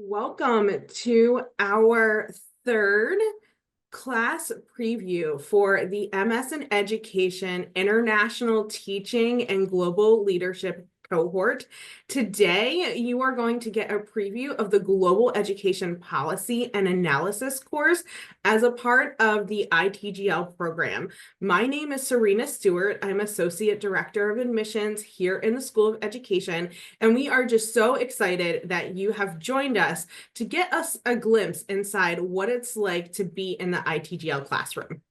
Welcome to our third class preview for the MS in Education International Teaching and Global Leadership cohort. Today, you are going to get a preview of the Global Education Policy and Analysis course as a part of the ITGL program. My name is Serena Stewart. I'm Associate Director of Admissions here in the School of Education, and we are just so excited that you have joined us to get us a glimpse inside what it's like to be in the ITGL classroom.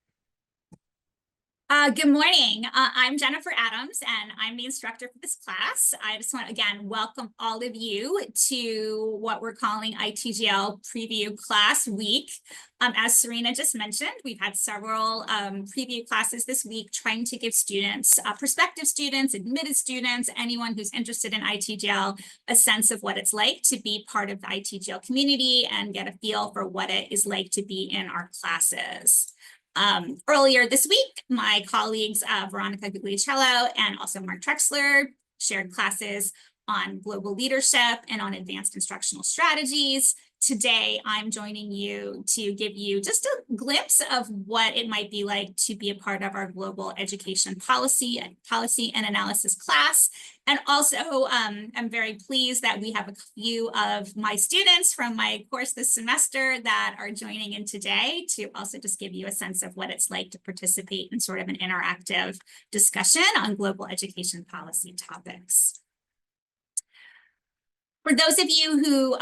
Good morning. I'm Jennifer Adams, and I'm the instructor for this class. I just want to, again, welcome all of you to what we're calling ITGL Preview Class Week. As Serena just mentioned, we've had several preview classes this week trying to give students, prospective students, admitted students, anyone who's interested in ITGL, a sense of what it's like to be part of the ITGL community and get a feel for what it is like to be in our classes. Earlier this week, my colleagues Veronica Guglielcello and also Mark Trexler shared classes on global leadership and on advanced instructional strategies. Today, I'm joining you to give you just a glimpse of what it might be like to be a part of our global education policy and analysis class. And also, I'm very pleased that we have a few of my students from my course this semester that are joining in today to also just give you a sense of what it's like to participate in sort of an interactive discussion on global education policy topics. For those of you who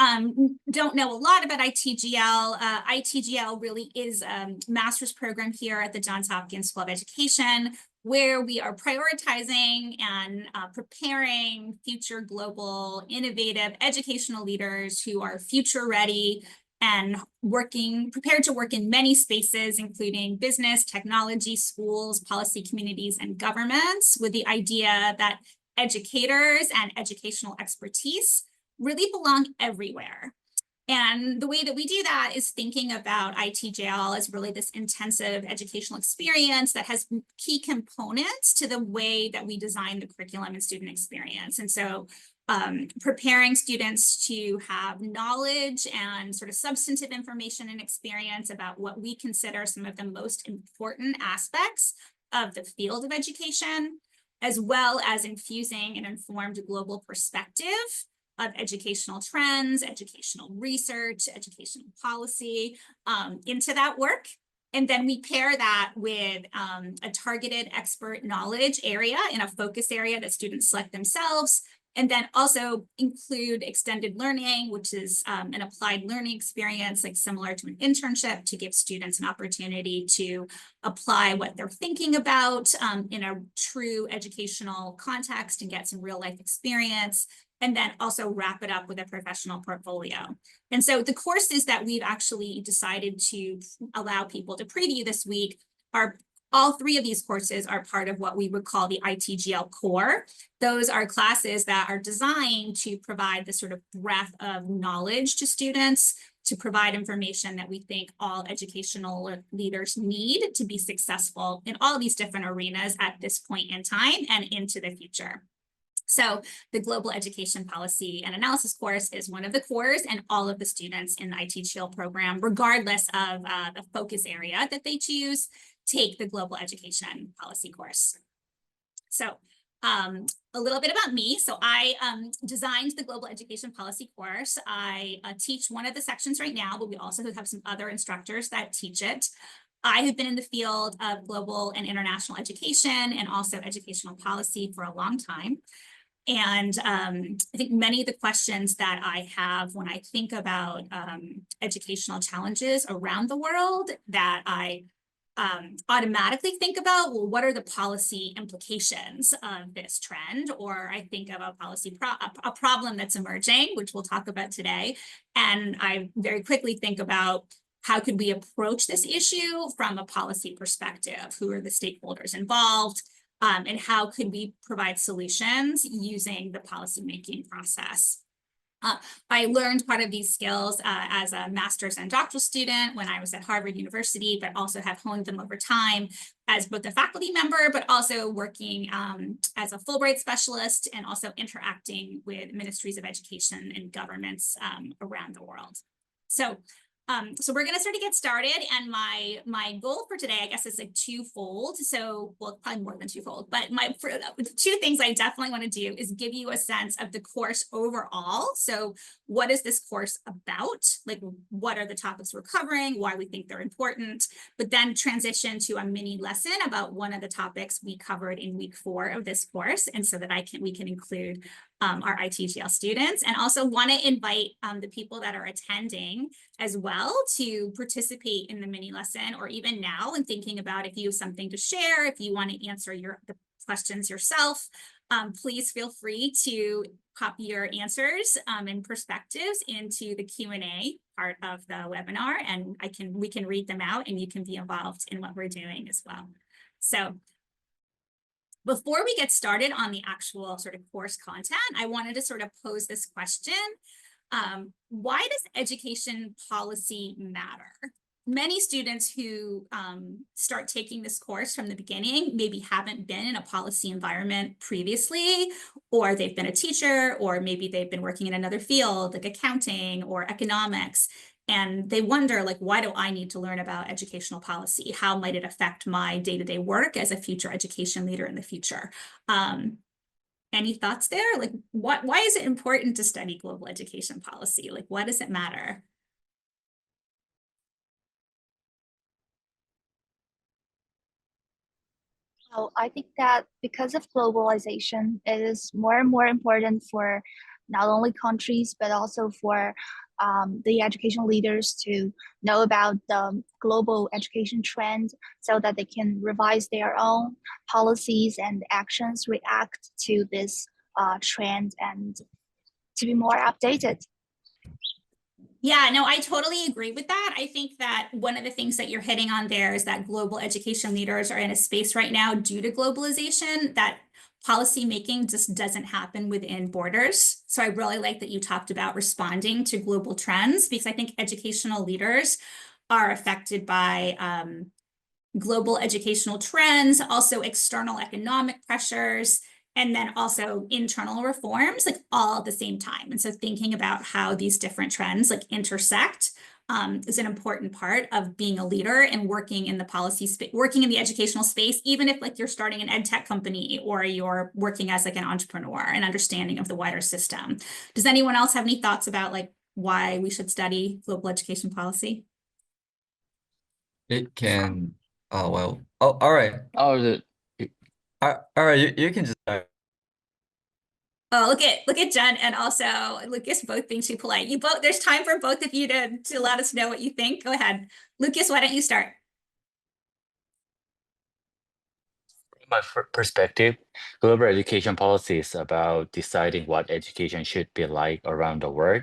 don't know a lot about ITGL, ITGL really is a master's program here at the Johns Hopkins School of Education, where we are prioritizing and preparing future global innovative educational leaders who are future ready and prepared to work in many spaces, including business, technology, schools, policy communities, and governments, with the idea that educators and educational expertise really belong everywhere. And the way that we do that is thinking about ITGL as really this intensive educational experience that has key components to the way that we design the curriculum and student experience. And so preparing students to have knowledge and sort of substantive information and experience about what we consider some of the most important aspects of the field of education, as well as infusing an informed global perspective of educational trends, educational research, educational policy into that work. And then we pair that with a targeted expert knowledge area in a focus area that students select themselves, and then also include extended learning, which is an applied learning experience, like similar to an internship, to give students an opportunity to apply what they're thinking about in a true educational context and get some real life experience, and then also wrap it up with a professional portfolio. And so the courses that we've actually decided to allow people to preview this week are all three of these courses are part of what we would call the ITGL core. Those are classes that are designed to provide the sort of breadth of knowledge to students, to provide information that we think all educational leaders need to be successful in all of these different arenas at this point in time and into the future. So the Global Education Policy and Analysis course is one of the cores, and all of the students in the ITGL program, regardless of the focus area that they choose, take the Global Education Policy course. So a little bit about me. So I designed the Global Education Policy course. I teach one of the sections right now, but we also have some other instructors that teach it. I have been in the field of global and international education and also educational policy for a long time. And I think many of the questions that I have when I think about educational challenges around the world that I automatically think about, well, what are the policy implications of this trend? Or I think of a problem that's emerging, which we'll talk about today. And I very quickly think about how could we approach this issue from a policy perspective? Who are the stakeholders involved? And how could we provide solutions using the policymaking process? I learned part of these skills as a master's and doctoral student when I was at Harvard University, but also have honed them over time as both a faculty member, but also working as a Fulbright specialist and also interacting with ministries of education and governments around the world. So we're going to sort of get started, and my goal for today, I guess, is like twofold. So, well, probably more than twofold, but two things I definitely want to do is give you a sense of the course overall. So, what is this course about? Like, what are the topics we're covering? Why we think they're important? But then transition to a mini lesson about one of the topics we covered in week 4 of this course, and so that we can include our ITGL students, and also want to invite the people that are attending as well to participate in the mini lesson, or even now and thinking about if you have something to share, if you want to answer the questions yourself, please feel free to copy your answers and perspectives into the Q&A part of the webinar, and we can read them out and you can be involved in what we're doing as well. So before we get started on the actual sort of course content, I wanted to sort of pose this question. Why does education policy matter? Many students who start taking this course from the beginning maybe haven't been in a policy environment previously, or they've been a teacher, or maybe they've been working in another field like accounting or economics. And they wonder, like, why do I need to learn about educational policy? How might it affect my day-to-day work as a future education leader in the future? Any thoughts there? Like, why is it important to study global education policy? Like, why does it matter? So I think that because of globalization, it is more and more important for not only countries, but also for the educational leaders to know about the global education trend so that they can revise their own policies and actions, react to this trend, and to be more updated. Yeah, no, I totally agree with that. I think that one of the things that you're hitting on there is that global education leaders are in a space right now due to globalization that policy making just doesn't happen within borders. So I really like that you talked about responding to global trends, because I think educational leaders are affected by global educational trends, also external economic pressures, and then also internal reforms, like all at the same time. And so thinking about how these different trends like intersect is an important part of being a leader and working in the policy space, working in the educational space, even if like you're starting an ed tech company or you're working as like an entrepreneur, and understanding of the wider system. Does anyone else have any thoughts about like why we should study global education policy? It can, oh, well, oh, all right. Oh, All right, you can just start. Oh, look at Jen and also Lucas both being too polite. You both, there's time for both of you to let us know what you think. Go ahead. Lucas, why don't you start? from my perspective, global education policy is about deciding what education should be like around the world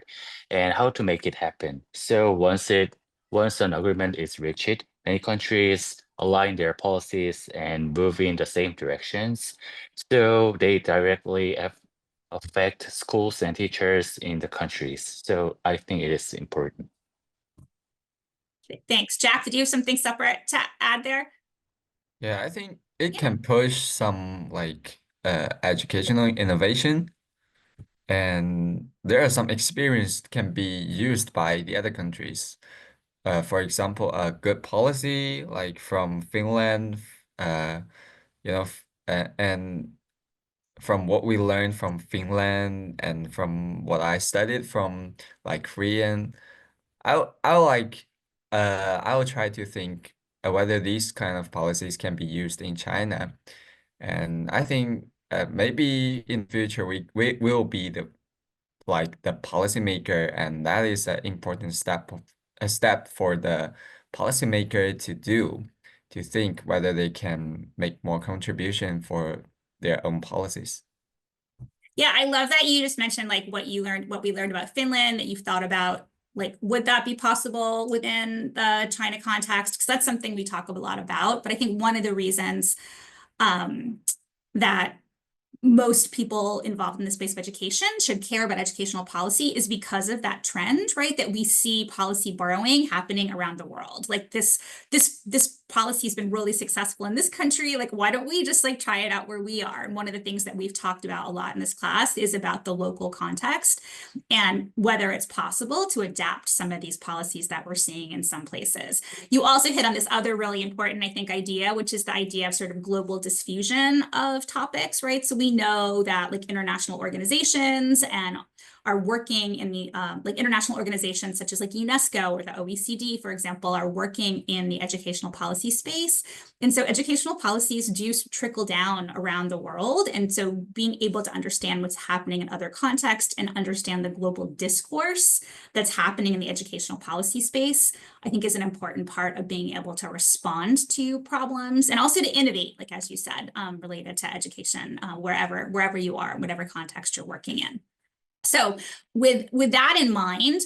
and how to make it happen. So once an agreement is reached, many countries align their policies and move in the same directions. So they directly affect schools and teachers in the countries. So I think it is important. Thanks. Jack, did you have something separate to add there? Yeah, I think it can push some like educational innovation, and there are some experience can be used by the other countries. For example, a good policy like from Finland, and from what we learned from Finland and from what I studied from like Korean, I will try to think whether these kind of policies can be used in China. And I think maybe in the future we will be the policymaker, and that is an important a step for the policymaker to do, to think whether they can make more contribution for their own policies. Yeah, I love that you just mentioned like what we learned about Finland, that you've thought about like, would that be possible within the China context? Because that's something we talk a lot about. But I think one of the reasons that most people involved in the space of education should care about educational policy is because of that trend, right? That we see policy borrowing happening around the world. Like this policy has been really successful in this country. Like, why don't we just like try it out where we are? And one of the things that we've talked about a lot in this class is about the local context and whether it's possible to adapt some of these policies that we're seeing in some places. You also hit on this other really important, I think, idea, which is the idea of sort of global diffusion of topics, right? So we know that like international organizations and are working in the like international organizations such as like UNESCO or the OECD, for example, are working in the educational policy space. And so educational policies do trickle down around the world. And so being able to understand what's happening in other contexts and understand the global discourse that's happening in the educational policy space, I think is an important part of being able to respond to problems and also to innovate, like as you said, related to education, wherever you are, whatever context you're working in. So with that in mind,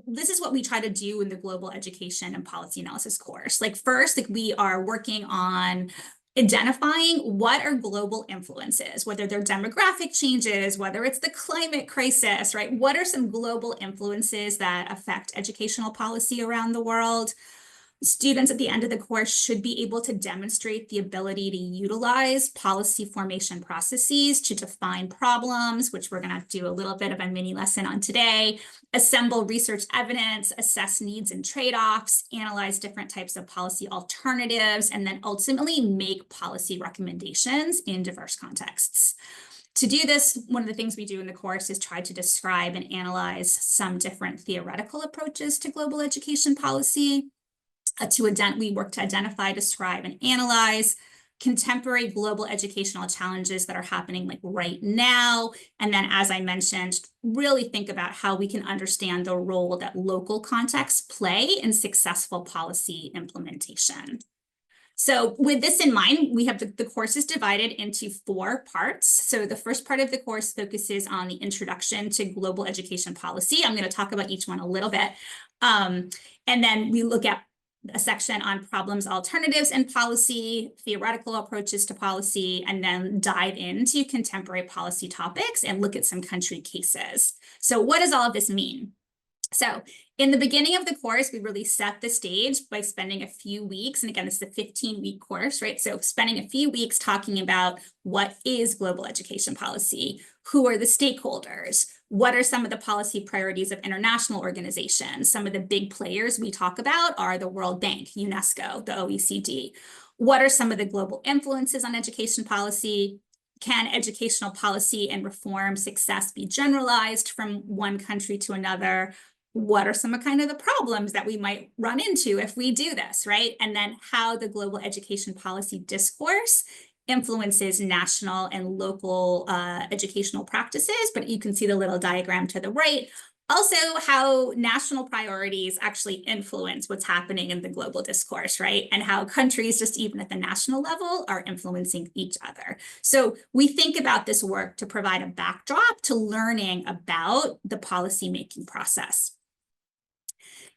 this is what we try to do in the global education and policy analysis course. Like first, like we are working on identifying what are global influences, whether they're demographic changes, whether it's the climate crisis, right? What are some global influences that affect educational policy around the world? Students at the end of the course should be able to demonstrate the ability to utilize policy formation processes to define problems, which we're going to do a little bit of a mini lesson on today, assemble research evidence, assess needs and trade-offs, analyze different types of policy alternatives, and then ultimately make policy recommendations in diverse contexts. To do this, one of the things we do in the course is try to describe and analyze some different theoretical approaches to global education policy. We work to identify, describe, and analyze contemporary global educational challenges that are happening like right now. And then, as I mentioned, really think about how we can understand the role that local contexts play in successful policy implementation. So with this in mind, we have the course is divided into 4 parts. So the first part of the course focuses on the introduction to global education policy. I'm going to talk about each one a little bit. And then we look at a section on problems, alternatives, and policy, theoretical approaches to policy, and then dive into contemporary policy topics and look at some country cases. So what does all of this mean? So in the beginning of the course, we really set the stage by spending a few weeks. And again, this is a 15-week course, right? So spending a few weeks talking about what is global education policy, who are the stakeholders, what are some of the policy priorities of international organizations? Some of the big players we talk about are the World Bank, UNESCO, the OECD. What are some of the global influences on education policy? Can educational policy and reform success be generalized from one country to another? What are some of kind of the problems that we might run into if we do this, right? And then how the global education policy discourse influences national and local educational practices, but you can see the little diagram to the right. Also, how national priorities actually influence what's happening in the global discourse, right? And how countries, just even at the national level, are influencing each other. So we think about this work to provide a backdrop to learning about the policymaking process.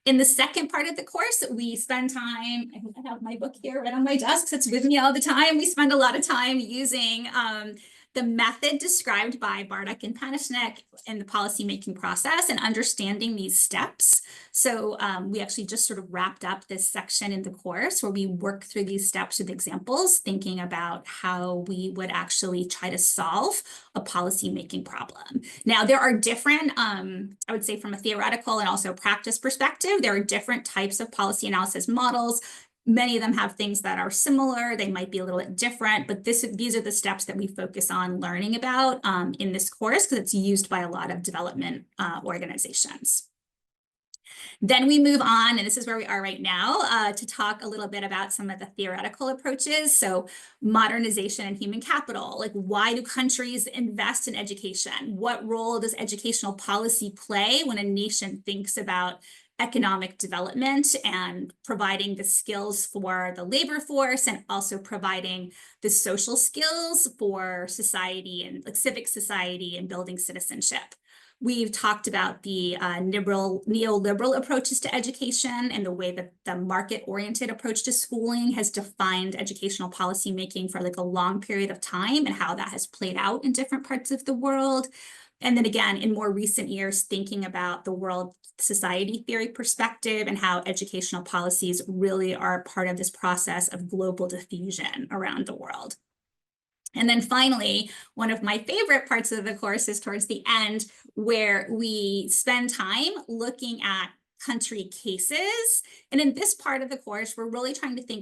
In the second part of the course, we spend time, I have my book here right on my desk, so it's with me all the time. We spend a lot of time using the method described by Bartek and Panishnik in the policymaking process and understanding these steps. So we actually just sort of wrapped up this section in the course where we work through these steps with examples, thinking about how we would actually try to solve a policymaking problem. Now, there are different, I would say from a theoretical and also practice perspective, there are different types of policy analysis models. Many of them have things that are similar. They might be a little bit different, but these are the steps that we focus on learning about in this course because it's used by a lot of development organizations. Then we move on, and this is where we are right now, to talk a little bit about some of the theoretical approaches. So modernization and human capital, like why do countries invest in education? What role does educational policy play when a nation thinks about economic development and providing the skills for the labor force and also providing the social skills for society and like civic society and building citizenship? We've talked about the neoliberal approaches to education and the way that the market-oriented approach to schooling has defined educational policymaking for like a long period of time and how that has played out in different parts of the world. And then again, in more recent years, thinking about the world society theory perspective and how educational policies really are part of this process of global diffusion around the world. And then finally, one of my favorite parts of the course is towards the end, where we spend time looking at country cases. And in this part of the course, we're really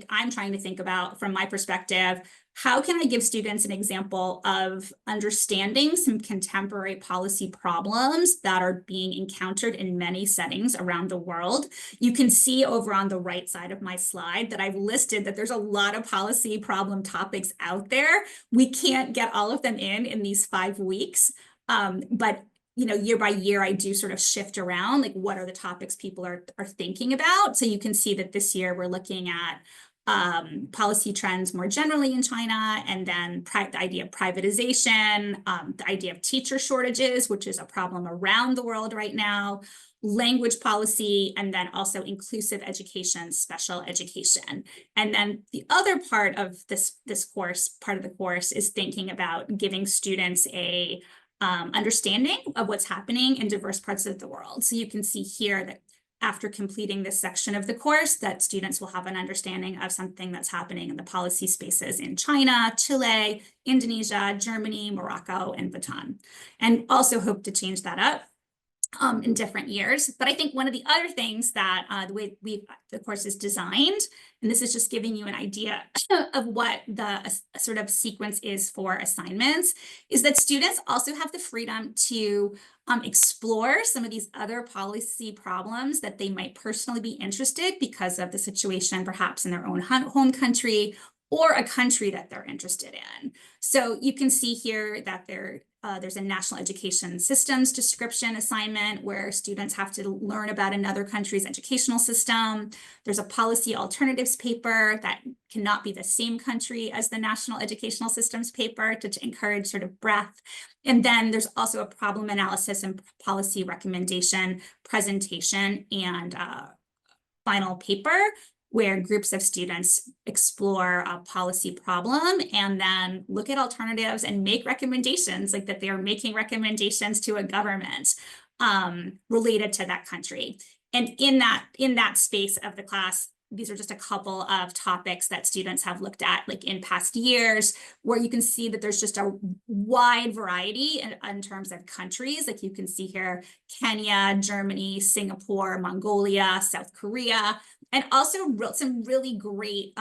I'm trying to think about, from my perspective, how can I give students an example of understanding some contemporary policy problems that are being encountered in many settings around the world? You can see over on the right side of my slide that I've listed that there's a lot of policy problem topics out there. We can't get all of them in these 5 weeks, but year by year, I do sort of shift around, like what are the topics people are thinking about. So you can see that this year we're looking at policy trends more generally in China, and then the idea of privatization, the idea of teacher shortages, which is a problem around the world right now, language policy, and then also inclusive education, special education. And then the other part of this part of the course is thinking about giving students a understanding of what's happening in diverse parts of the world. So you can see here that after completing this section of the course, that students will have an understanding of something that's happening in the policy spaces in China, Chile, Indonesia, Germany, Morocco, and Bhutan. And also hope to change that up in different years. But I think one of the other things that the way the course is designed, and this is just giving you an idea of what the sort of sequence is for assignments, is that students also have the freedom to explore some of these other policy problems that they might personally be interested because of the situation perhaps in their own home country or a country that they're interested in. So you can see here that there's a national education systems description assignment where students have to learn about another country's educational system. There's a policy alternatives paper that cannot be the same country as the national educational systems paper to encourage sort of breadth. And then there's also a problem analysis and policy recommendation presentation and final paper, where groups of students explore a policy problem and then look at alternatives and make recommendations, like that they are making recommendations to a government related to that country. And in that space of the class, these are just a couple of topics that students have looked at like in past years, where you can see that there's just a wide variety in terms of countries. Like you can see here, Kenya, Germany, Singapore, Mongolia, South Korea, and also some really great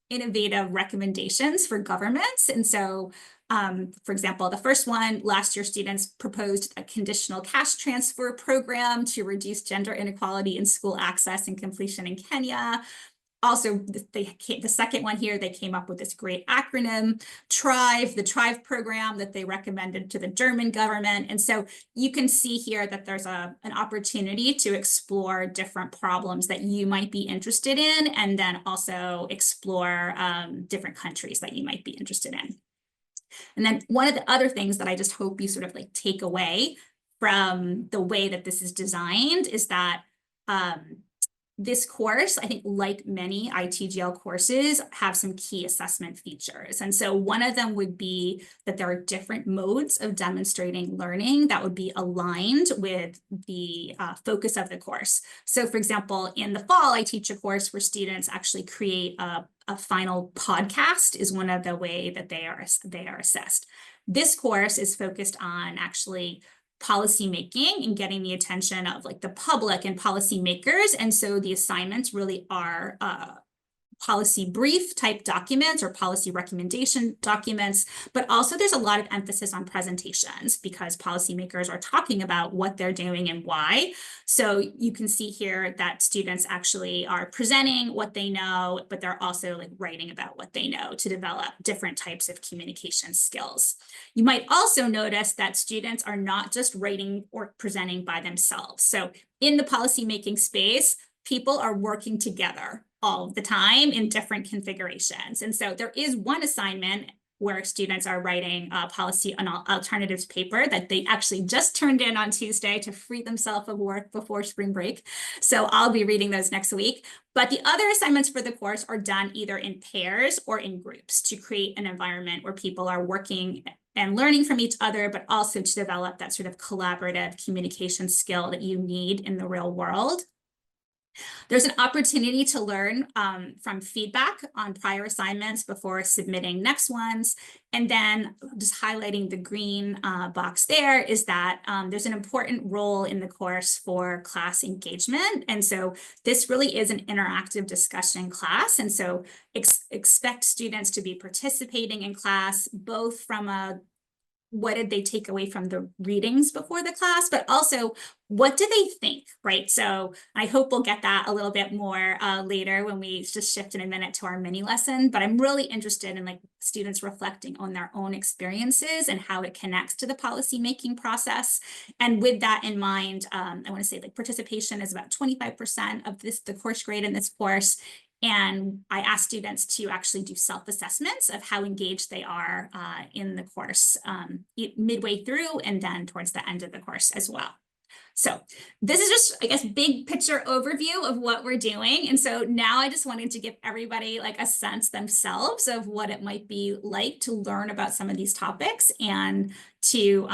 innovative recommendations for governments. And so, for example, the first one, last year students proposed a conditional cash transfer program to reduce gender inequality in school access and completion in Kenya. Also, the second one here, they came up with this great acronym, TRIVE, the TRIVE program that they recommended to the German government. And so you can see here that there's an opportunity to explore different problems that you might be interested in, and then also explore different countries that you might be interested in. And then one of the other things that I just hope you sort of like take away from the way that this is designed is that this course, I think, like many ITGL courses, have some key assessment features. And so one of them would be that there are different modes of demonstrating learning that would be aligned with the focus of the course. So for example, in the fall, I teach a course where students actually create a final podcast is one of the way that they are assessed. This course is focused on actually policy making and getting the attention of like the public and policymakers. And so the assignments really are policy brief type documents or policy recommendation documents, but also there's a lot of emphasis on presentations because policymakers are talking about what they're doing and why. So you can see here that students actually are presenting what they know, but they're also like writing about what they know to develop different types of communication skills. You might also notice that students are not just writing or presenting by themselves. So in the policymaking space, people are working together all the time in different configurations. And so there is one assignment where students are writing a policy on alternatives paper that they actually just turned in on Tuesday to free themselves of work before spring break. So I'll be reading those next week. But the other assignments for the course are done either in pairs or in groups to create an environment where people are working and learning from each other, but also to develop that sort of collaborative communication skill that you need in the real world. There's an opportunity to learn from feedback on prior assignments before submitting next ones. And then just highlighting the green box there is that there's an important role in the course for class engagement. And so this really is an interactive discussion class. And so expect students to be participating in class, both from a what did they take away from the readings before the class, but also what do they think, right? So I hope we'll get that a little bit more later when we just shift in a minute to our mini lesson, but I'm really interested in like students reflecting on their own experiences and how it connects to the policy making process. And with that in mind, I want to say like participation is about 25% of the course grade in this course. And I ask students to actually do self-assessments of how engaged they are in the course midway through and then towards the end of the course as well. So this is just, I guess, big picture overview of what we're doing. And so now I just wanted to give everybody like a sense themselves of what it might be like to learn about some of these topics and to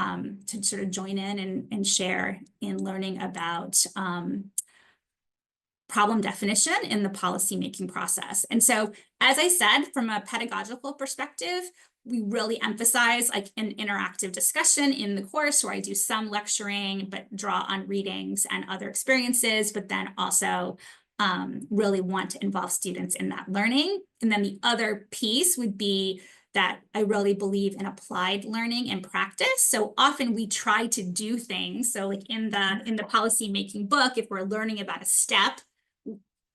sort of join in and share in learning about problem definition in the policymaking process. And so, as I said, from a pedagogical perspective, we really emphasize like an interactive discussion in the course where I do some lecturing, but draw on readings and other experiences, but then also really want to involve students in that learning. And then the other piece would be that I really believe in applied learning and practice. So often we try to do things. So like in the policy making book, if we're learning about a step,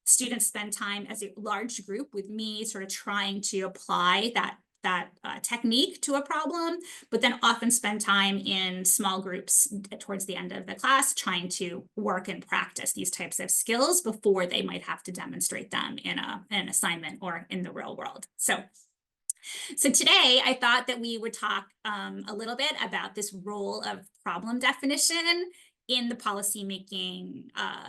students spend time as a large group with me sort of trying to apply that technique to a problem, but then often spend time in small groups towards the end of the class trying to work and practice these types of skills before they might have to demonstrate them in an assignment or in the real world. So today I thought that we would talk a little bit about this role of problem definition in the policymaking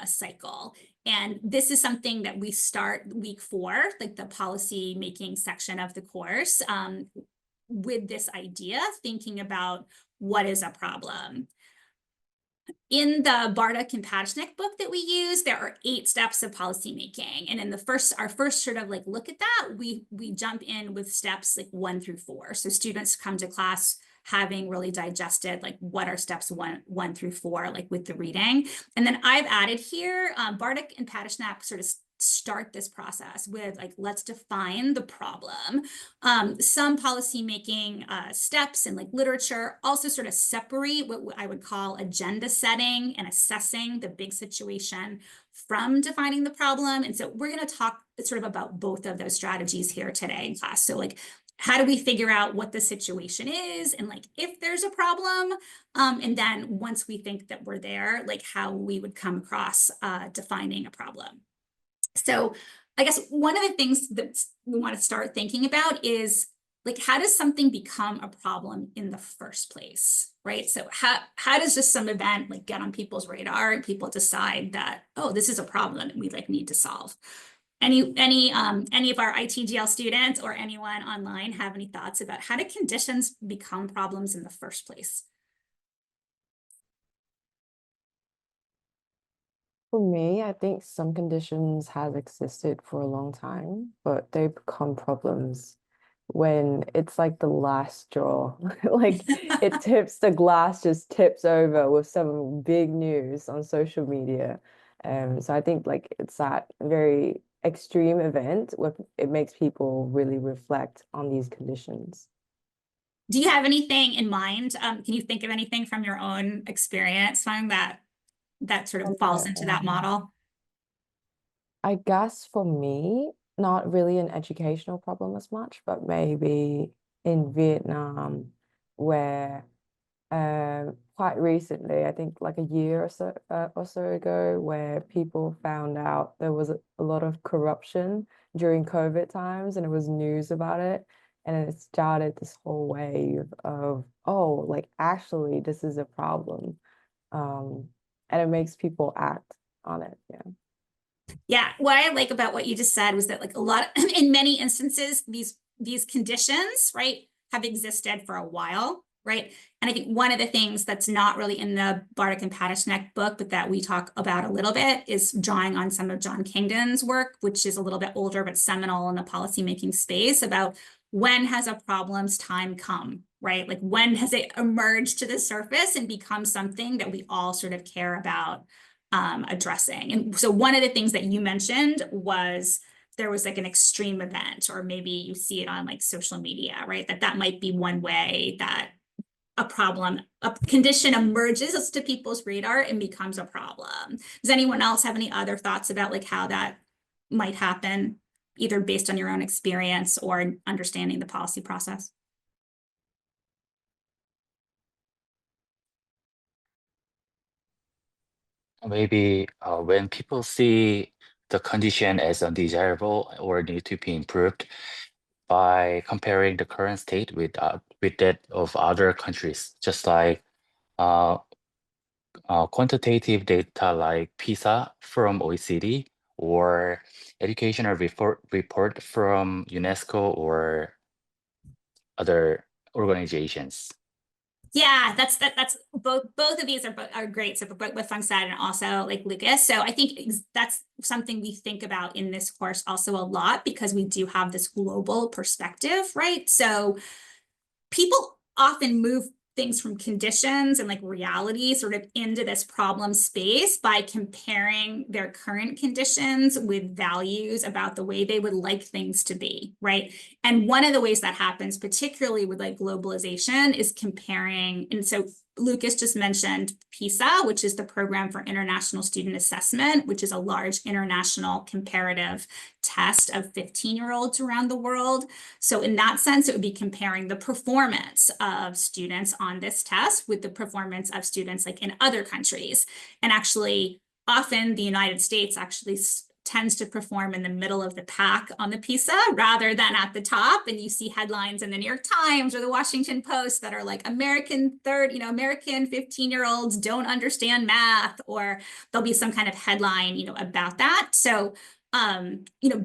cycle. And this is something that we start week 4, like the policy making section of the course, with this idea, thinking about what is a problem. In the Bartek and Pachnik book that we use, there are 8 steps of policy making. And in our first sort of like look at that, we jump in with steps like 1 through 4. So students come to class having really digested like what are steps 1 through 4, like with the reading. And then I've added here, Bartek and Pachnik sort of start this process with like, let's define the problem. Some policy making steps in like literature also sort of separate what I would call agenda setting and assessing the big situation from defining the problem. And so we're going to talk sort of about both of those strategies here today in class. So like, how do we figure out what the situation is and like if there's a problem? And then once we think that we're there, like how we would come across defining a problem. So I guess one of the things that we want to start thinking about is like, how does something become a problem in the first place, right? So how does just some event like get on people's radar and people decide that, oh, this is a problem that we like need to solve? Any of our ITGL students or anyone online have any thoughts about how do conditions become problems in the first place? For me, I think some conditions has existed for a long time, but they become problems when it's like the last straw. Like the glass just tips over with some big news on social media. So I think like it's that very extreme event where it makes people really reflect on these conditions. Do you have anything in mind? Can you think of anything from your own experience, finding that sort of falls into that model? I guess for me, not really an educational problem as much, but maybe in Vietnam, where quite recently, I think like a year or so ago, where people found out there was a lot of corruption during COVID times, and it was news about it. And it started this whole wave of, oh, like actually this is a problem. And it makes people act on it. Yeah. Yeah, what I like about what you just said was that like a lot of, in many instances, these conditions, right, have existed for a while, right? And I think one of the things that's not really in the Bartik and Patashnik book, but that we talk about a little bit, is drawing on some of John Kingdon's work, which is a little bit older but seminal in the policymaking space, about when has a problem's time come, right? Like when has it emerged to the surface and become something that we all sort of care about addressing. And so one of the things that you mentioned was there was like an extreme event, or maybe you see it on like social media, right? That might be one way that a problem, a condition emerges to people's radar and becomes a problem. Does anyone else have any other thoughts about like how that might happen, either based on your own experience or understanding the policy process? Maybe when people see the condition as undesirable or need to be improved by comparing the current state with that of other countries, just like uh, quantitative data like PISA from OECD or educational report from UNESCO or other organizations. Yeah, that's both of these are great. So both with Fungsad and also like Lucas. So I think that's something we think about in this course also a lot, because we do have this global perspective, right? So people often move things from conditions and like reality sort of into this problem space by comparing their current conditions with values about the way they would like things to be, right? And one of the ways that happens, particularly with like globalization, is comparing. And so Lucas just mentioned PISA, which is the Program for International Student Assessment, which is a large international comparative test of 15-year-olds around the world. So in that sense, it would be comparing the performance of students on this test with the performance of students like in other countries. And actually, often the United States actually tends to perform in the middle of the pack on the PISA rather than at the top. And you see headlines in the New York Times or the Washington Post that are like American 15-year-olds don't understand math, or there'll be some kind of headline, about that. So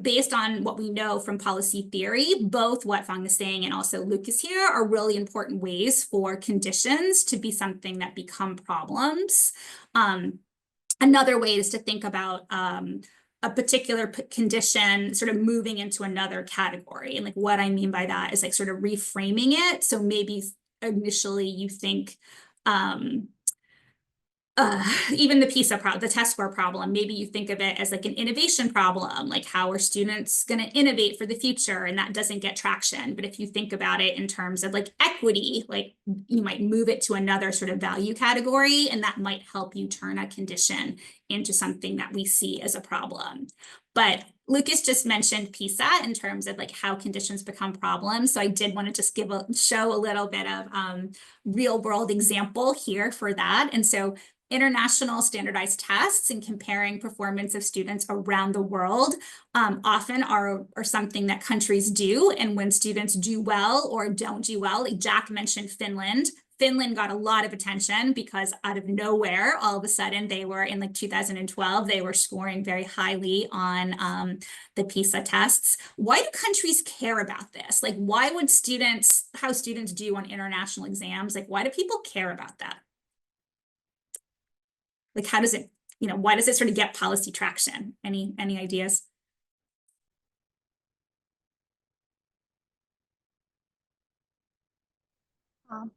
based on what we know from policy theory, both what Fang is saying and also Lucas here are really important ways for conditions to be something that become problems. Another way is to think about a particular condition sort of moving into another category. And like what I mean by that is like sort of reframing it. So maybe initially you think, even the PISA the test score problem, maybe you think of it as like an innovation problem, like how are students going to innovate for the future, and that doesn't get traction. But if you think about it in terms of like equity, like you might move it to another sort of value category, and that might help you turn a condition into something that we see as a problem. But Lucas just mentioned PISA in terms of like how conditions become problems. So I did want to just show a little bit of real world example here for that. And so international standardized tests and comparing performance of students around the world often are something that countries do. And when students do well or don't do well, like Jack mentioned Finland. Finland got a lot of attention because out of nowhere, all of a sudden they were in like 2012, they were scoring very highly on the PISA tests. Why do countries care about this? Like, why would how students do on international exams? Like, why do people care about that? Like, how does it, why does it sort of get policy traction? Any ideas?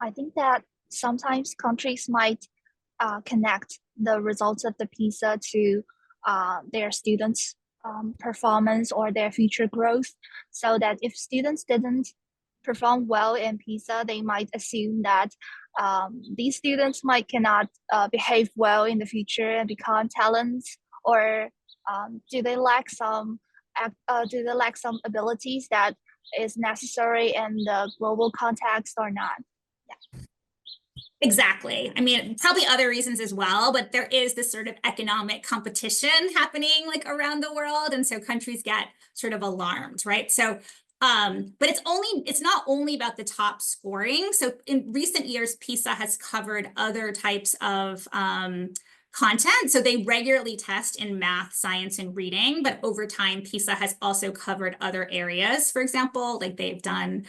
I think that sometimes countries might connect the results of the PISA to their students' performance or their future growth, so that if students didn't perform well in PISA, they might assume that these students cannot behave well in the future and become talents, or do they lack some abilities that is necessary in the global context or not? Yeah. Exactly. I mean, probably other reasons as well, but there is this sort of economic competition happening like around the world. And so countries get sort of alarmed, right? So But it's not only about the top scoring. So in recent years, PISA has covered other types of content. So they regularly test in math, science, and reading, but over time, PISA has also covered other areas. For example, like they've done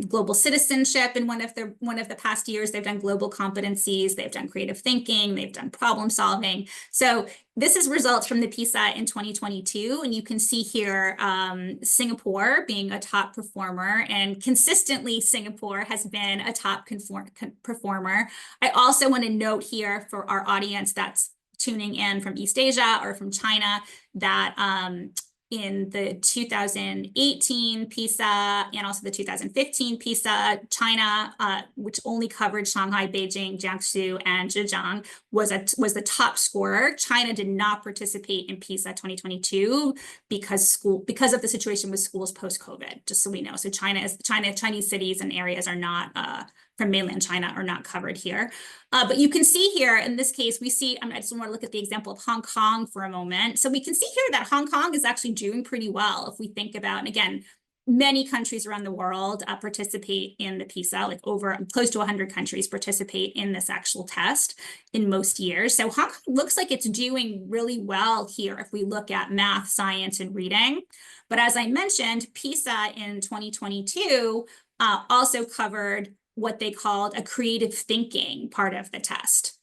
global citizenship in one of the past years. They've done global competencies, they've done creative thinking, they've done problem solving. So this is results from the PISA in 2022, and you can see here Singapore being a top performer, and consistently Singapore has been a top performer. I also want to note here for our audience that's tuning in from East Asia or from China that in the 2018 PISA and also the 2015 PISA, China, which only covered Shanghai, Beijing, Jiangsu, and Zhejiang, was the top scorer. China did not participate in PISA 2022 because of the situation with schools post-COVID, just so we know. So Chinese cities and areas are not from mainland China are not covered here. But you can see here, in this case, we see, I just want to look at the example of Hong Kong for a moment. So we can see here that Hong Kong is actually doing pretty well if we think about, and again, many countries around the world participate in the PISA, like close to 100 countries participate in this actual test in most years. So Hong Kong looks like it's doing really well here if we look at math, science, and reading. But as I mentioned, PISA in 2022 also covered what they called a creative thinking part of the test.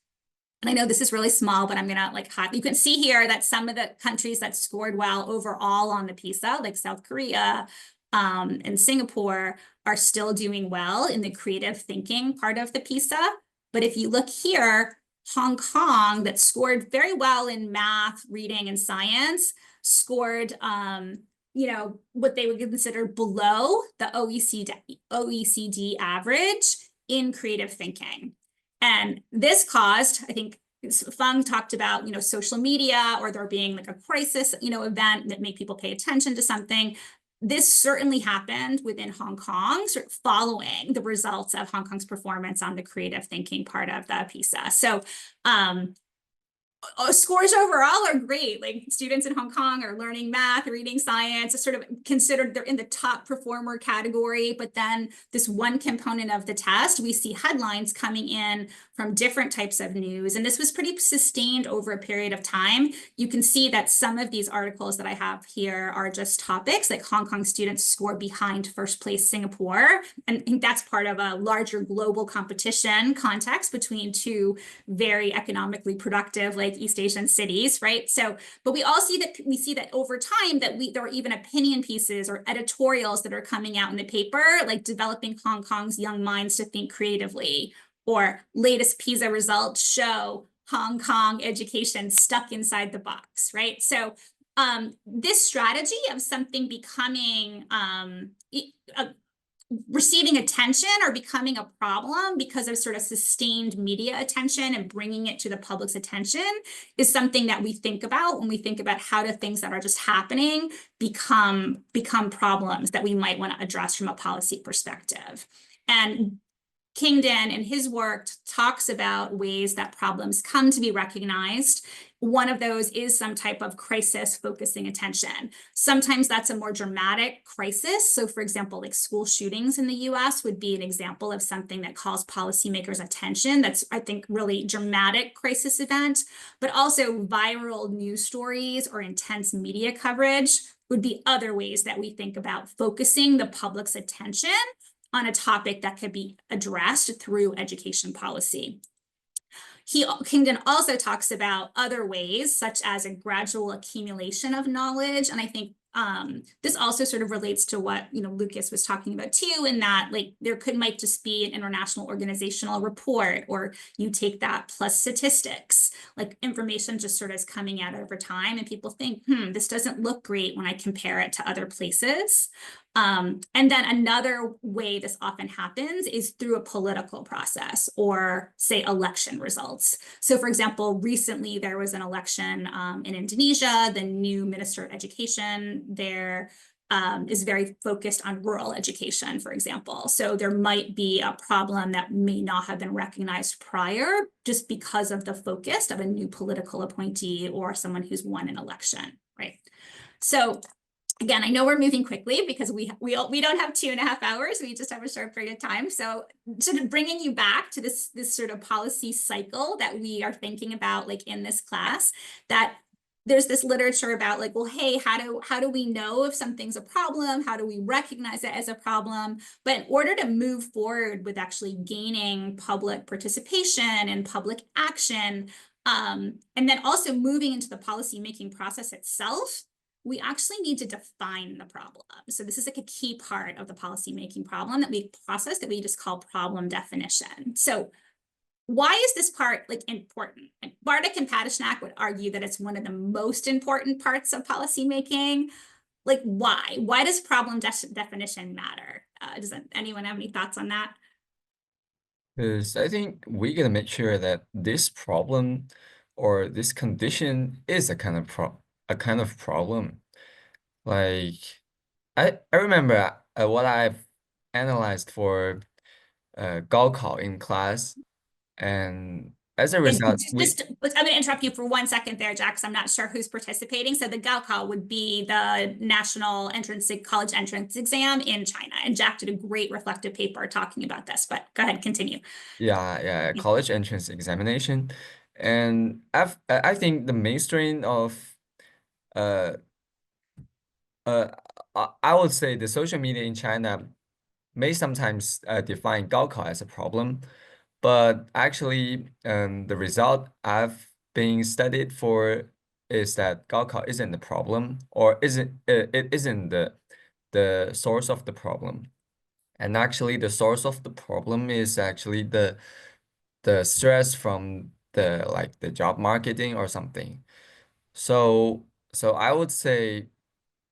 And I know this is really small, but I'm gonna you can see here that some of the countries that scored well overall on the PISA, like South Korea and Singapore, are still doing well in the creative thinking part of the PISA. But if you look here, Hong Kong, that scored very well in math, reading, and science, scored what they would consider below the OECD average in creative thinking. And this caused, I think Feng talked about, social media, or there being like a crisis, event that make people pay attention to something. This certainly happened within Hong Kong, sort of following the results of Hong Kong's performance on the creative thinking part of the PISA. So scores overall are great. Like students in Hong Kong are learning math, reading, science, sort of considered they're in the top performer category. But then this one component of the test, we see headlines coming in from different types of news. And this was pretty sustained over a period of time. You can see that some of these articles that I have here are just topics like Hong Kong students score behind first place Singapore. And I think that's part of a larger global competition context between two very economically productive, like East Asian cities, right? So, but we see that over time that there are even opinion pieces or editorials that are coming out in the paper, like developing Hong Kong's young minds to think creatively, or latest PISA results show Hong Kong education stuck inside the box, right? So this strategy of something becoming receiving attention or becoming a problem because of sort of sustained media attention and bringing it to the public's attention is something that we think about when we think about how do things that are just happening become problems that we might want to address from a policy perspective. And Kingdon in his work talks about ways that problems come to be recognized. One of those is some type of crisis focusing attention. Sometimes that's a more dramatic crisis. So for example, like school shootings in the US would be an example of something that calls policymakers' attention. That's, I think, really dramatic crisis event, but also viral news stories or intense media coverage would be other ways that we think about focusing the public's attention on a topic that could be addressed through education policy. Kingdon also talks about other ways, such as a gradual accumulation of knowledge. And I think this also sort of relates to what Lucas was talking about too, in that like there might just be an international organizational report, or you take that plus statistics, like information just sort of is coming out over time, and people think, this doesn't look great when I compare it to other places. And then another way this often happens is through a political process, or say election results. So for example, recently there was an election in Indonesia. The new Minister of Education there is very focused on rural education, for example. So there might be a problem that may not have been recognized prior just because of the focus of a new political appointee or someone who's won an election, right? So Again, I know we're moving quickly because we don't have 2.5 hours. We just have a short period of time. So sort of bringing you back to this sort of policy cycle that we are thinking about, like in this class, that there's this literature about like, well, hey, how do we know if something's a problem? How do we recognize it as a problem? But in order to move forward with actually gaining public participation and public action, and then also moving into the policymaking process itself, we actually need to define the problem. So this is like a key part of the policymaking problem that we process that we just call problem definition. So why is this part like important? And Bartik and Padishnak would argue that it's one of the most important parts of policymaking. Like why? Why does problem definition matter? Does anyone have any thoughts on that? Because I think we gotta make sure that this problem or this condition is a kind of problem. Like I remember what I've analyzed for 高考 in class, and as a result, I'm going to interrupt you for 1 second there, Jack, because I'm not sure who's participating. So the Gaokao would be the national college entrance exam in China. And Jack did a great reflective paper talking about this, but go ahead, continue. Yeah, college entrance examination, and I think the mainstream of uh I would say the social media in China may sometimes define 高考 as a problem, but actually the result I've been studied for is that 高考 isn't the problem, or it isn't the source of the problem. And actually the source of the problem is actually the stress from the job marketing or something. So I would say,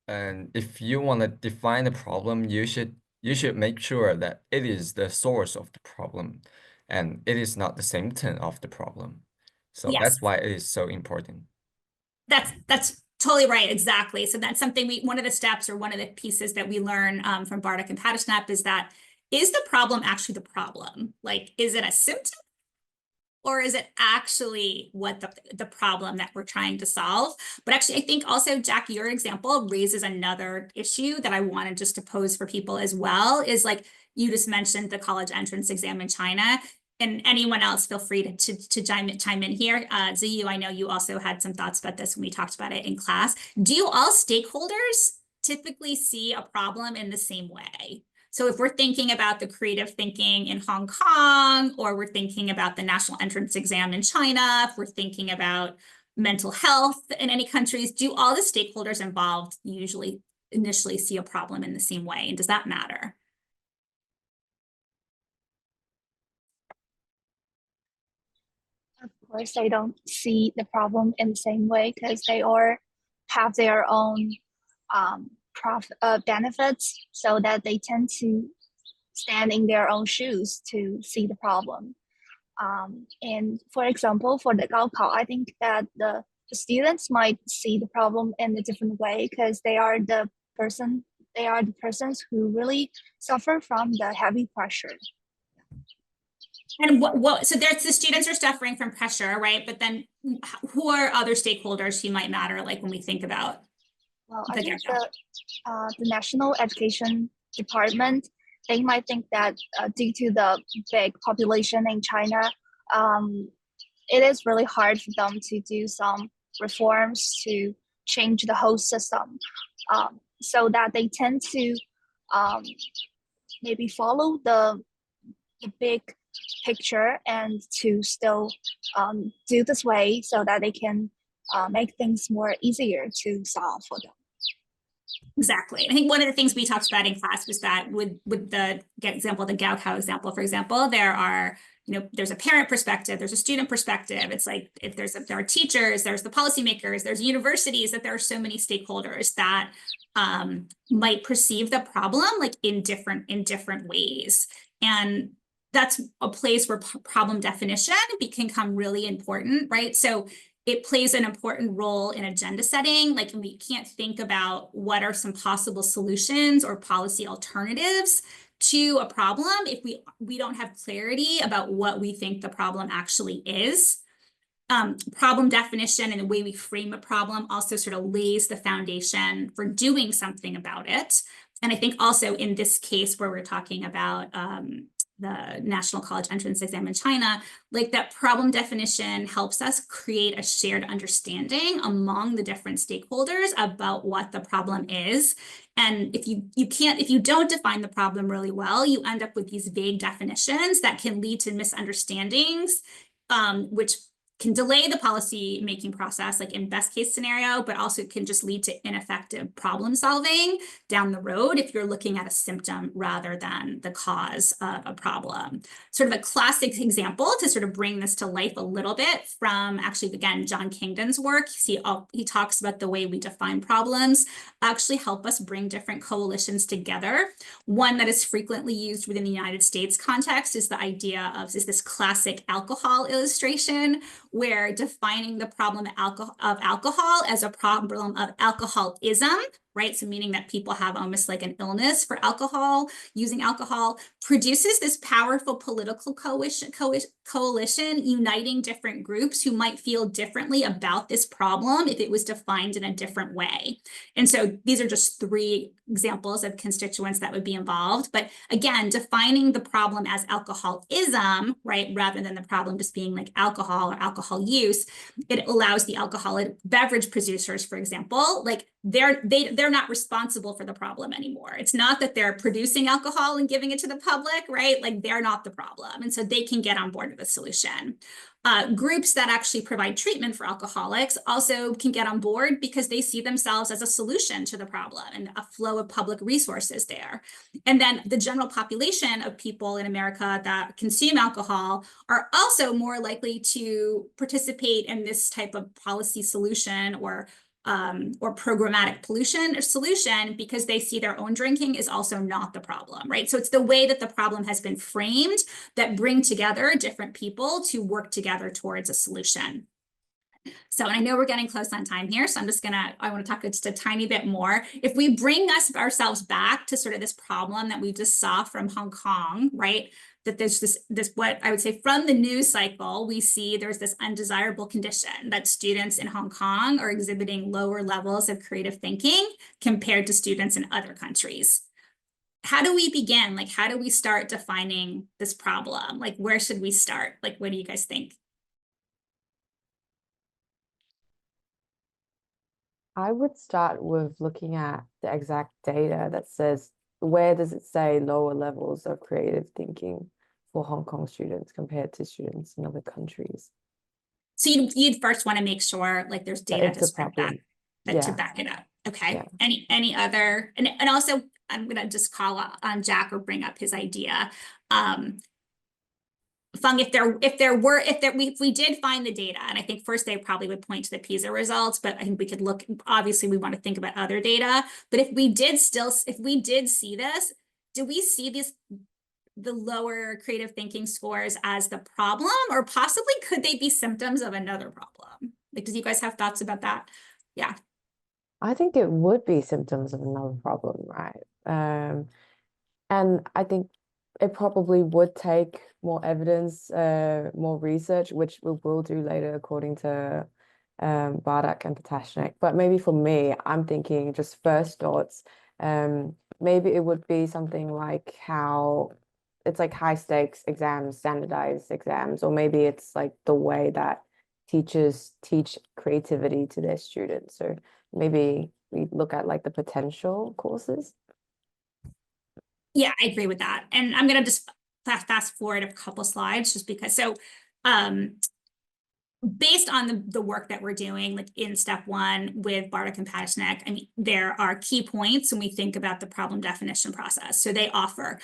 and if you want to define the problem, you should make sure that it is the source of the problem and it is not the symptom of the problem. So Yes. that's why it is so important. That's totally right. Exactly. So that's something one of the steps or one of the pieces that we learn from Bartik and Padishnak is that, is the problem actually the problem? Like, is it a symptom? Or is it actually what the problem that we're trying to solve? But actually, I think also, Jack, your example raises another issue that I wanted just to pose for people as well, is like, you just mentioned the college entrance exam in China, and anyone else feel free to chime in here. Ziyu, I know you also had some thoughts about this when we talked about it in class. Do all stakeholders typically see a problem in the same way? So if we're thinking about the creative thinking in Hong Kong, or we're thinking about the national entrance exam in China, if we're thinking about mental health in any countries, do all the stakeholders involved usually initially see a problem in the same way? And does that matter? Of course, they don't see the problem in the same way because they all have their own benefits, so that they tend to stand in their own shoes to see the problem. And for example, for the Gaokao, I think that the students might see the problem in a different way because they are the persons who really suffer from the heavy pressure. And so there's the students are suffering from pressure, right? But then who are other stakeholders who might matter, like when we think about? Well, I think the National Education Department, they might think that due to the big population in China, it is really hard for them to do some reforms to change the whole system, so that they tend to maybe follow the big picture and to still do this way so that they can make things more easier to solve for them. Exactly. I think one of the things we talked about in class was that with the example, the Gaokao example, for example, there are, there's a parent perspective, there's a student perspective. It's like if there are teachers, there's the policymakers, there's universities, that there are so many stakeholders that might perceive the problem like in different ways. And that's a place where problem definition can become really important, right? So it plays an important role in agenda setting. Like, we can't think about what are some possible solutions or policy alternatives to a problem if we don't have clarity about what we think the problem actually is. problem definition and the way we frame a problem also sort of lays the foundation for doing something about it. And I think also in this case where we're talking about the National College Entrance Exam in China, like that problem definition helps us create a shared understanding among the different stakeholders about what the problem is. And if you don't define the problem really well, you end up with these vague definitions that can lead to misunderstandings, which can delay the policy making process, like in best case scenario, but also can just lead to ineffective problem solving down the road if you're looking at a symptom rather than the cause of a problem. Sort of a classic example to sort of bring this to life a little bit from actually, again, John Kingdon's work. He talks about the way we define problems actually help us bring different coalitions together. One that is frequently used within the United States context is the idea of this classic alcohol illustration, where defining the problem of alcohol as a problem of alcoholism, right? So meaning that people have almost like an illness for alcohol, using alcohol, produces this powerful political coalition uniting different groups who might feel differently about this problem if it was defined in a different way. And so these are just 3 examples of constituents that would be involved. But again, defining the problem as alcoholism, right, rather than the problem just being like alcohol or alcohol use, it allows the alcoholic beverage producers, for example, like they're not responsible for the problem anymore. It's not that they're producing alcohol and giving it to the public, right? Like they're not the problem. And so they can get on board with the solution. Groups that actually provide treatment for alcoholics also can get on board because they see themselves as a solution to the problem and a flow of public resources there. And then the general population of people in America that consume alcohol are also more likely to participate in this type of policy solution or programmatic pollution or solution because they see their own drinking is also not the problem, right? So it's the way that the problem has been framed that bring together different people to work together towards a solution. So, and I know we're getting close on time here, so I want to talk just a tiny bit more. If we bring ourselves back to sort of this problem that we just saw from Hong Kong, right? That there's this what I would say from the news cycle, we see there's this undesirable condition that students in Hong Kong are exhibiting lower levels of creative thinking compared to students in other countries. How do we begin? Like, how do we start defining this problem? Like, where should we start? Like, what do you guys think? I would start with looking at the exact data that says, where does it say lower levels of creative thinking for Hong Kong students compared to students in other countries? So you'd first want to make sure like there's data to support that to back it up. Okay. Yeah. Any other, and also I'm going to just call on Jack or bring up his idea. Fung, if we did find the data, and I think first they probably would point to the PISA results, but I think we could look, obviously we want to think about other data, but if we did see this, do we see the lower creative thinking scores as the problem, or possibly could they be symptoms of another problem? Like, do you guys have thoughts about that? Yeah. I think it would be symptoms of another problem, right? And I think it probably would take more evidence, more research, which we will do later according to Bardak and Patashnik. But maybe for me, I'm thinking just first thoughts. Maybe it would be something like how it's like high stakes exams, standardized exams, or maybe it's like the way that teachers teach creativity to their students. So maybe we look at like the potential courses. Yeah, I agree with that. And I'm going to just fast forward a couple slides just because. So based on the work that we're doing, like in step 1 with Bardak and Patashnik, I mean, there are key points when we think about the problem definition process. So they offer,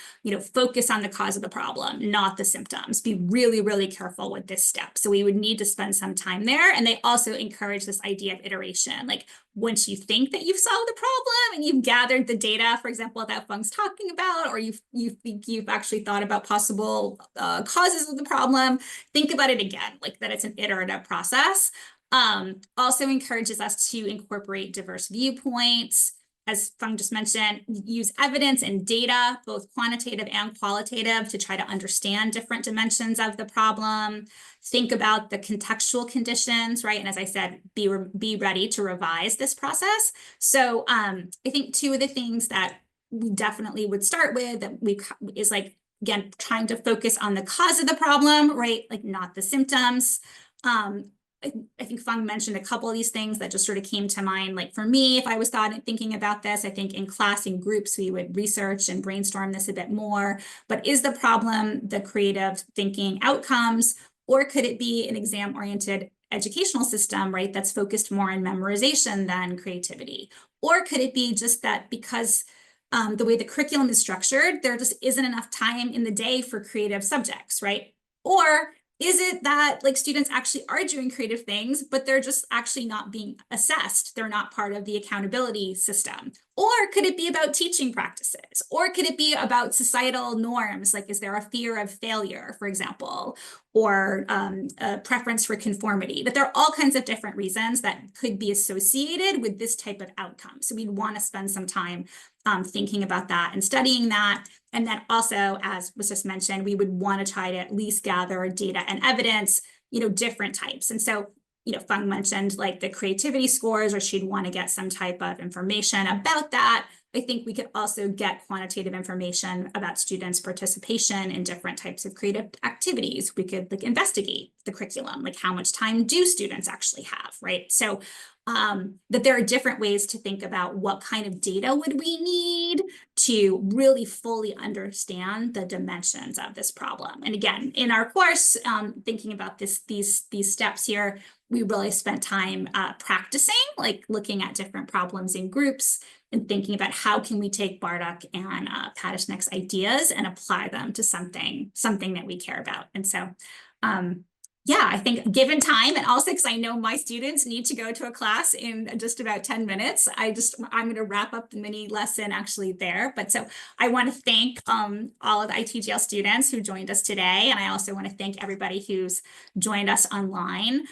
focus on the cause of the problem, not the symptoms. Be really, really careful with this step. So we would need to spend some time there. And they also encourage this idea of iteration. Like once you think that you've solved the problem and you've gathered the data, for example, that Fung's talking about, or you think you've actually thought about possible causes of the problem, think about it again, like that it's an iterative process. Also encourages us to incorporate diverse viewpoints, as Feng just mentioned, use evidence and data, both quantitative and qualitative, to try to understand different dimensions of the problem. Think about the contextual conditions, right? And as I said, be ready to revise this process. So I think two of the things that we definitely would start with is like, again, trying to focus on the cause of the problem, right? Like not the symptoms. I think Feng mentioned a couple of these things that just sort of came to mind. Like for me, if I was thinking about this, I think in class, in groups, we would research and brainstorm this a bit more. But is the problem the creative thinking outcomes, or could it be an exam-oriented educational system, right, that's focused more on memorization than creativity? Or could it be just that because the way the curriculum is structured, there just isn't enough time in the day for creative subjects, right? Or is it that like students actually are doing creative things, but they're just actually not being assessed? They're not part of the accountability system. Or could it be about teaching practices? Or could it be about societal norms? Like, is there a fear of failure, for example, or a preference for conformity? But there are all kinds of different reasons that could be associated with this type of outcome. So we'd want to spend some time thinking about that and studying that. And then also, as was just mentioned, we would want to try to at least gather data and evidence, different types. And so, Feng mentioned like the creativity scores, or she'd want to get some type of information about that. I think we could also get quantitative information about students' participation in different types of creative activities. We could like investigate the curriculum, like how much time do students actually have, right? So that there are different ways to think about what kind of data would we need to really fully understand the dimensions of this problem. And again, in our course, thinking about these steps here, we really spent time practicing, like looking at different problems in groups and thinking about how can we take Bartok and Patashnik's ideas and apply them to something that we care about. And so, yeah, I think given time, and also because I know my students need to go to a class in just about 10 minutes, I'm going to wrap up the mini lesson actually there. But so I want to thank all of the ITGL students who joined us today. And I also want to thank everybody who's joined us online.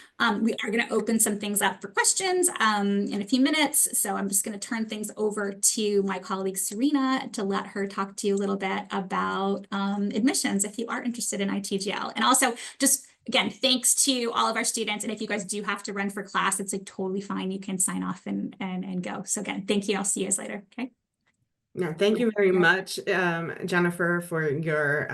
We are going to open some things up for questions in a few minutes. So I'm just going to turn things over to my colleague Serena to let her talk to you a little bit about admissions if you are interested in ITGL. And also just again, thanks to all of our students. And if you guys do have to run for class, it's like totally fine. You can sign off and go. So again, thank you. I'll see you guys later. Okay. No, thank you very much, Jennifer, for your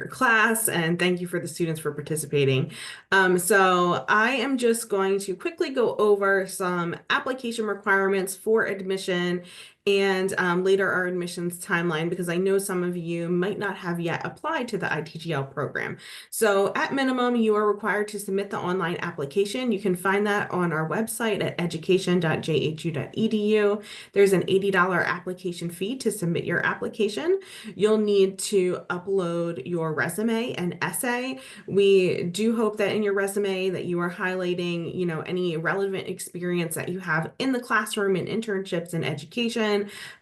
class, and thank you for the students for participating. So I am just going to quickly go over some application requirements for admission and later our admissions timeline, because I know some of you might not have yet applied to the ITGL program. So at minimum, you are required to submit the online application. You can find that on our website at education.jhu.edu. There's an $80 application fee to submit your application. You'll need to upload your resume and essay. We do hope that in your resume that you are highlighting, any relevant experience that you have in the classroom and internships and education,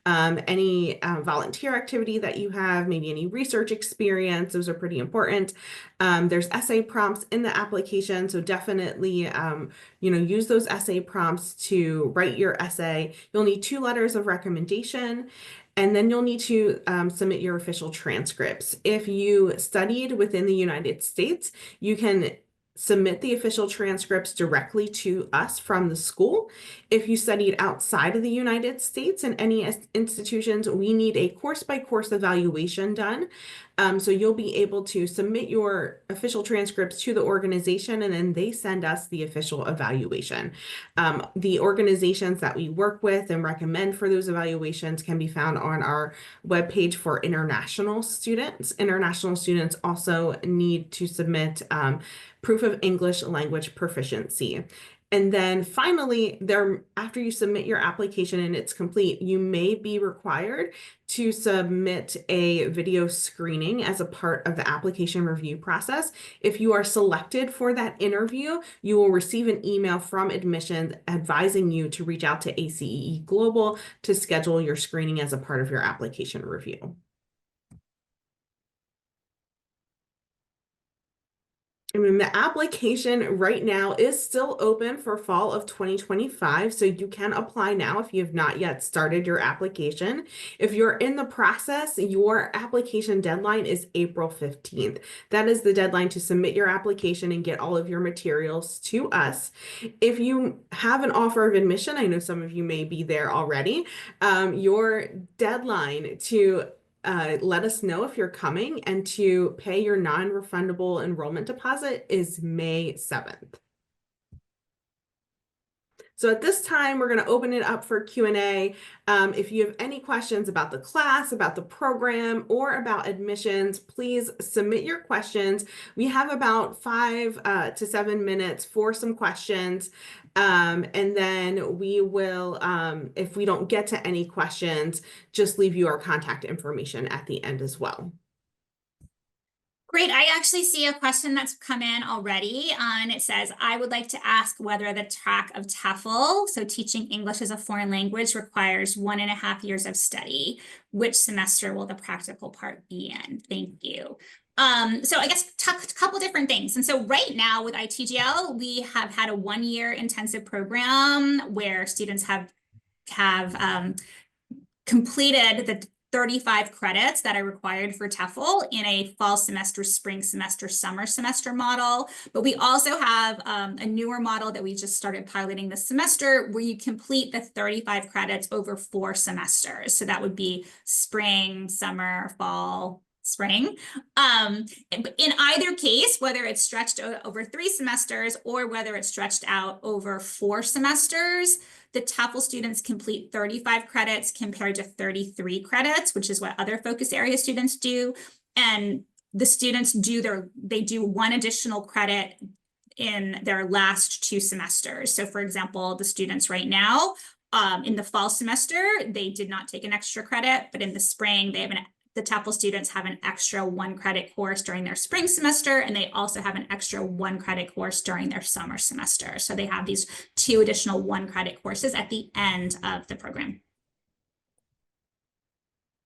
any volunteer activity that you have, maybe any research experience. Those are pretty important. There's essay prompts in the application, so definitely, use those essay prompts to write your essay. You'll need 2 letters of recommendation. And then you'll need to submit your official transcripts. If you studied within the United States, you can submit the official transcripts directly to us from the school. If you studied outside of the United States in any institutions, we need a course-by-course evaluation done. So you'll be able to submit your official transcripts to the organization, and then they send us the official evaluation. The organizations that we work with and recommend for those evaluations can be found on our webpage for international students. International students also need to submit proof of English language proficiency. And then finally, after you submit your application and it's complete, you may be required to submit a video screening as a part of the application review process. If you are selected for that interview, you will receive an email from admissions advising you to reach out to ACEE Global to schedule your screening as a part of your application review. I mean, the application right now is still open for fall of 2025, so you can apply now if you have not yet started your application. If you're in the process, your application deadline is April 15th. That is the deadline to submit your application and get all of your materials to us. If you have an offer of admission, I know some of you may be there already, your deadline to let us know if you're coming and to pay your non-refundable enrollment deposit is May 7th. So at this time, we're going to open it up for Q&A. If you have any questions about the class, about the program, or about admissions, please submit your questions. We have about 5 to 7 minutes for some questions. And then we will, if we don't get to any questions, just leave you our contact information at the end as well. Great. I actually see a question that's come in already, and it says, I would like to ask whether the track of TEFL, so teaching English as a foreign language, requires 1.5 years of study. Which semester will the practical part be in? Thank you. So I guess a couple different things. And so right now with ITGL, we have had a 1-year intensive program where students have completed the 35 credits that are required for TEFL in a fall semester, spring semester, summer semester model. But we also have a newer model that we just started piloting this semester where you complete the 35 credits over 4 semesters. So that would be spring, summer, fall, spring. In either case, whether it's stretched over 3 semesters or whether it's stretched out over 4 semesters, the TEFL students complete 35 credits compared to 33 credits, which is what other focus area students do. And the students they do 1 additional credit in their last 2 semesters. So for example, the students right now, in the fall semester, they did not take an extra credit, but in the spring, the TEFL students have an extra 1 credit course during their spring semester, and they also have an extra 1 credit course during their summer semester. So they have these 2 additional 1 credit courses at the end of the program.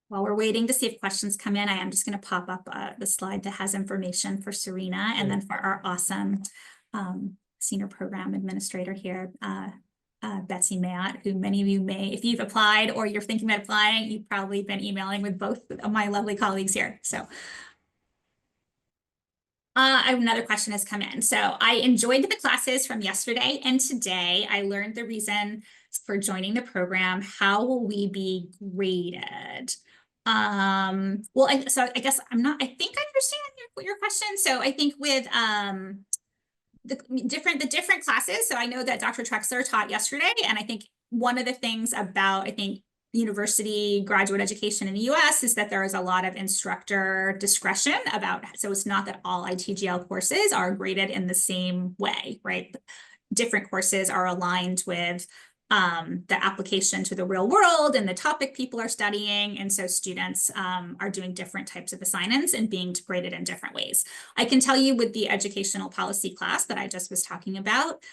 While we're waiting to see if questions come in, I am just going to pop up the slide that has information for Serena and then for our awesome senior program administrator here, Betsy Matt, who many of you may, if you've applied or you're thinking about applying, you've probably been emailing with both of my lovely colleagues here. So another question has come in. So I enjoyed the classes from yesterday and today. I learned the reason for joining the program. How will we be graded? Well, so I guess I think I understand your question. So I think with the different classes. So I know that Dr. Trexler taught yesterday, and I think one of the things about, university graduate education in the US is that there is a lot of instructor discretion so it's not that all ITGL courses are graded in the same way, right? Different courses are aligned with the application to the real world and the topic people are studying. And so students are doing different types of assignments and being graded in different ways. I can tell you with the educational policy class that I just was talking about,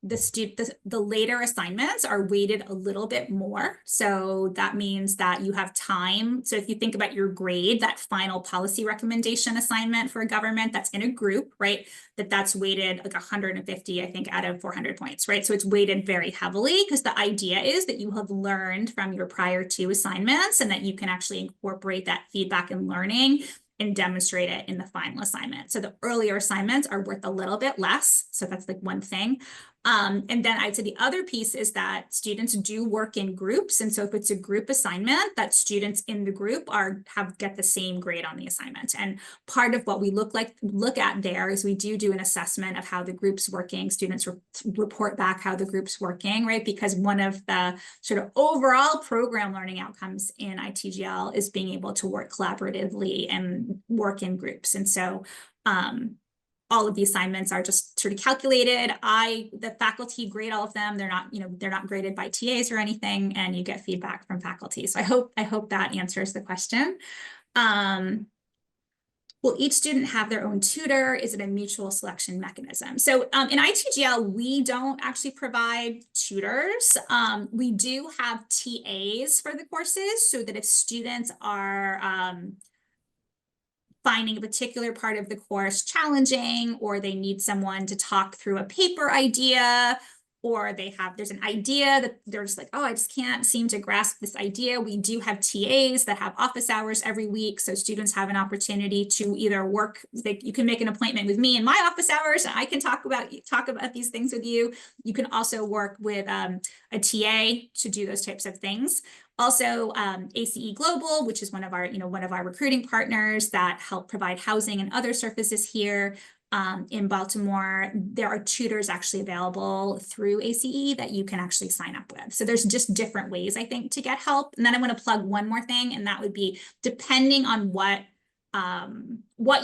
the later assignments are weighted a little bit more. So that means that you have time. So if you think about your grade, that final policy recommendation assignment for a government that's in a group, right? That's weighted like 150, I think, out of 400 points, right? So it's weighted very heavily because the idea is that you have learned from your prior 2 assignments and that you can actually incorporate that feedback and learning and demonstrate it in the final assignment. So the earlier assignments are worth a little bit less. So that's like one thing. And then I'd say the other piece is that students do work in groups. And so if it's a group assignment, that students in the group get the same grade on the assignment. And part of what we look at there is we do an assessment of how the group's working. Students report back how the group's working, right? Because one of the sort of overall program learning outcomes in ITGL is being able to work collaboratively and work in groups. And so all of the assignments are just sort of calculated. The faculty grade all of them. They're not graded by TAs or anything, and you get feedback from faculty. So I hope that answers the question. Will each student have their own tutor? Is it a mutual selection mechanism? So in ITGL, we don't actually provide tutors. We do have TAs for the courses so that if students are finding a particular part of the course challenging, or they need someone to talk through a paper idea, or there's an idea that they're just like, oh, I just can't seem to grasp this idea. We do have TAs that have office hours every week. So students have an opportunity to either work, you can make an appointment with me in my office hours and I can talk about these things with you. You can also work with a TA to do those types of things. Also, ACE Global, which is one of our recruiting partners that help provide housing and other services here. In Baltimore, there are tutors actually available through ACE that you can actually sign up with. So there's just different ways, I think, to get help. And then I want to plug one more thing, and that would be depending on what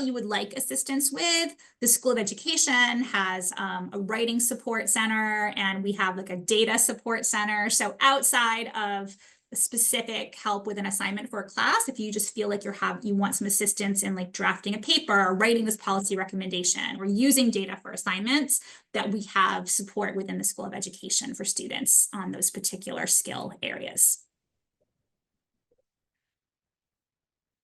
you would like assistance with. The School of Education has a writing support center, and we have like a data support center. So outside of specific help with an assignment for a class, if you just feel like you want some assistance in like drafting a paper or writing this policy recommendation or using data for assignments, that we have support within the School of Education for students on those particular skill areas.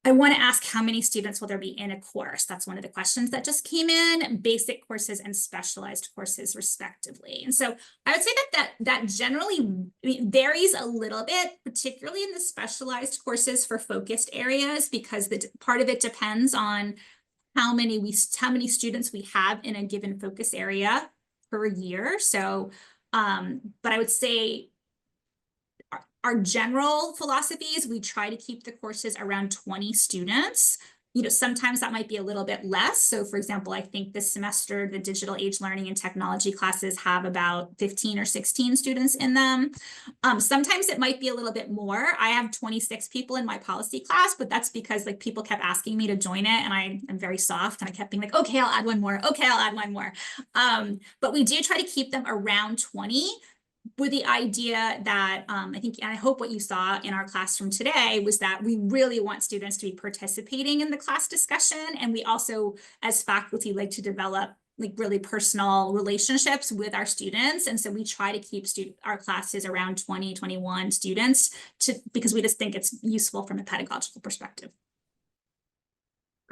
I want to ask, how many students will there be in a course? That's one of the questions that just came in. Basic courses and specialized courses respectively. And so I would say that generally varies a little bit, particularly in the specialized courses for focused areas, because part of it depends on how many students we have in a given focus area per year. So, but I would say our general philosophies, we try to keep the courses around 20 students. Sometimes that might be a little bit less. So for example, I think this semester, the digital age learning and technology classes have about 15 or 16 students in them. Sometimes it might be a little bit more. I have 26 people in my policy class, but that's because like people kept asking me to join it, and I am very soft, and I kept being like, okay, I'll add one more. Okay, I'll add one more. But we do try to keep them around 20. With the idea that I hope what you saw in our classroom today was that we really want students to be participating in the class discussion. And we also, as faculty, like to develop like really personal relationships with our students. And so we try to keep our classes around 20, 21 students because we just think it's useful from a pedagogical perspective.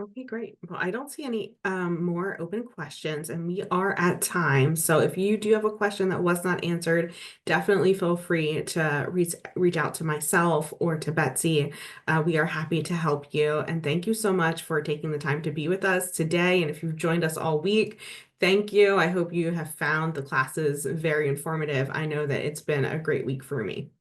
Okay, great. Well, I don't see any more open questions, and we are at time. So if you do have a question that was not answered, definitely feel free to reach out to myself or to Betsy. We are happy to help you. And thank you so much for taking the time to be with us today. And if you've joined us all week, thank you. I hope you have found the classes very informative. I know that it's been a great week for me.